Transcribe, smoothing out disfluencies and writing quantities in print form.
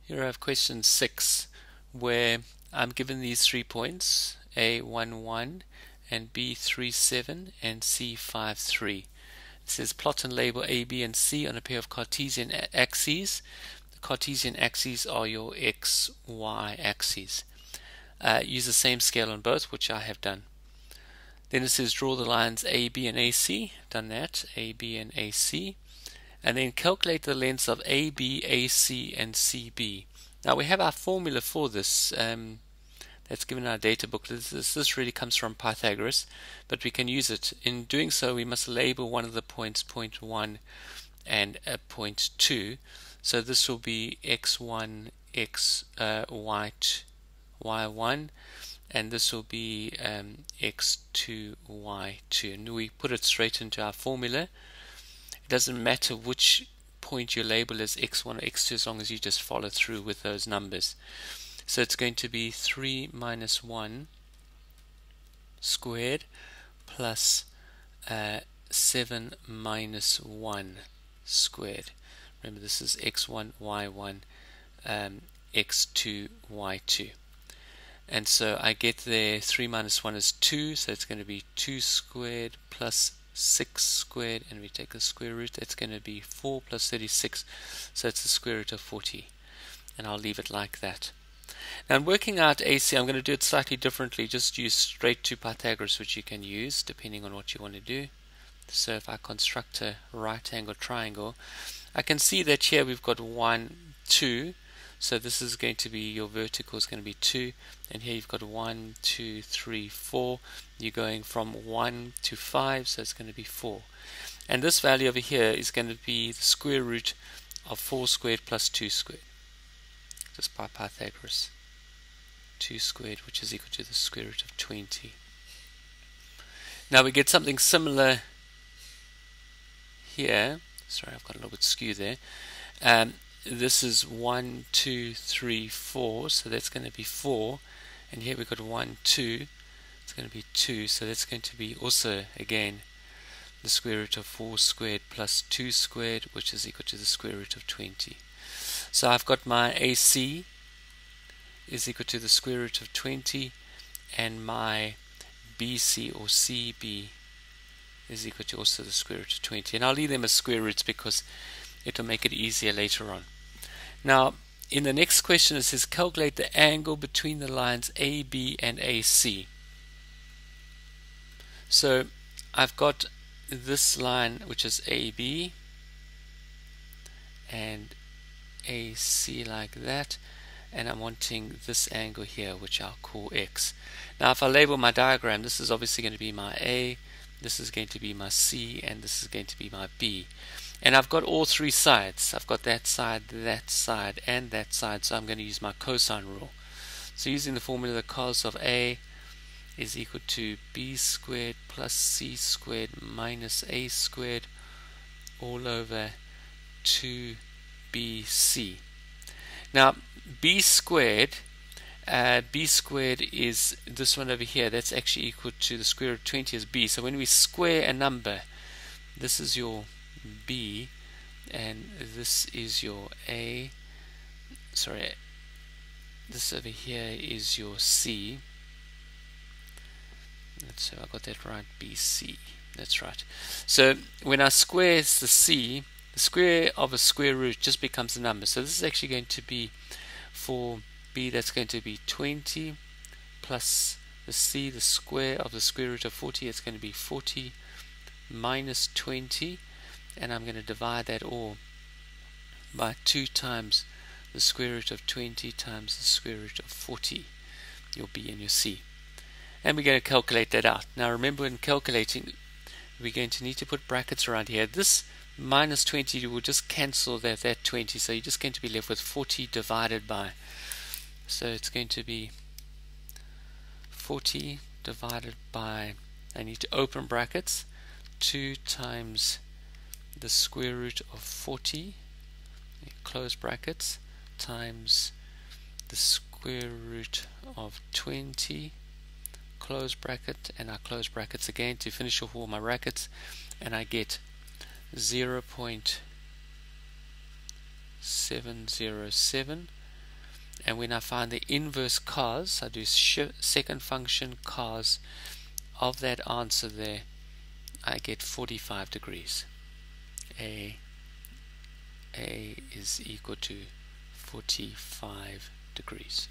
Here I have question 6, where I'm given these 3 points, A 1 1 and B 3 7 and C 5 3. It says plot and label A, B and C on a pair of Cartesian axes. The Cartesian axes are your X, Y axes. Use the same scale on both, which I have done. Then it says draw the lines A, B and AC. Done that, A, B and AC. And then calculate the lengths of AB, AC and CB. Now we have our formula for this that's given in our data book. This really comes from Pythagoras, but we can use it. In doing so, we must label one of the points, point 1 and point 2. So this will be x1, y1, and this will be x2, y2. And we put it straight into our formula. It doesn't matter which point you label as x1 or x2 as long as you just follow through with those numbers. So it's going to be 3 minus 1 squared plus 7 minus 1 squared. Remember, this is x1, y1, x2, y2. And so I get there 3 minus 1 is 2, so it's going to be 2 squared plus 6 squared, and we take the square root. That's going to be 4 plus 36, so it's the square root of 40, and I'll leave it like that. Now in working out AC, I'm going to do it slightly differently. Just use straight to Pythagoras, which you can use depending on what you want to do. So if I construct a right angle triangle, I can see that here we've got 1, 2, so this is going to be, your vertical is going to be 2, and here you've got 1, 2, 3, 4. You're going from 1 to 5, so it's going to be 4. And this value over here is going to be the square root of 4 squared plus 2 squared, just by Pythagoras. 2 squared, which is equal to the square root of 20. Now we get something similar here. Sorry, I've got a little bit skew there. This is 1, 2, 3, 4, so that's going to be 4, and here we've got 1, 2, it's going to be 2, so that's going to be also again the square root of 4 squared plus 2 squared, which is equal to the square root of 20. So I've got my AC is equal to the square root of 20, and my BC or CB is equal to also the square root of 20. And I'll leave them as square roots because it will make it easier later on. Now, in the next question, it says calculate the angle between the lines AB and AC. So I've got this line, which is AB, and AC like that, and I'm wanting this angle here, which I'll call X. Now, if I label my diagram, this is obviously going to be my A, this is going to be my C, and this is going to be my B. And I've got all 3 sides. I've got that side, and that side, so I'm going to use my cosine rule. So using the formula, the cos of A is equal to B squared plus C squared minus A squared all over 2BC. Now, B squared is this one over here. That's actually equal to the square root of 20 as B. So when we square a number, this is your B, and this is your A. Sorry, this over here is your C. Let's see if I got that right. BC. That's right. So when I square the C, the square of a square root just becomes a number. So this is actually going to be, for B, that's going to be 20 plus the C, the square of the square root of 40. It's going to be 40 minus 20. And I'm going to divide that all by 2 times the square root of 20 times the square root of 40, your B and your C. And we're going to calculate that out. Now remember, when calculating, we're going to need to put brackets around here. This minus 20 will just cancel that 20, so you're just going to be left with 40 divided by. So it's going to be 40 divided by, I need to open brackets, 2 times the square root of 40, close brackets, times the square root of 20, close bracket, and I close brackets again to finish off all my brackets, and I get 0.707 and when I find the inverse cos, I do second function cos of that answer there, I get 45 degrees. A is equal to 45 degrees.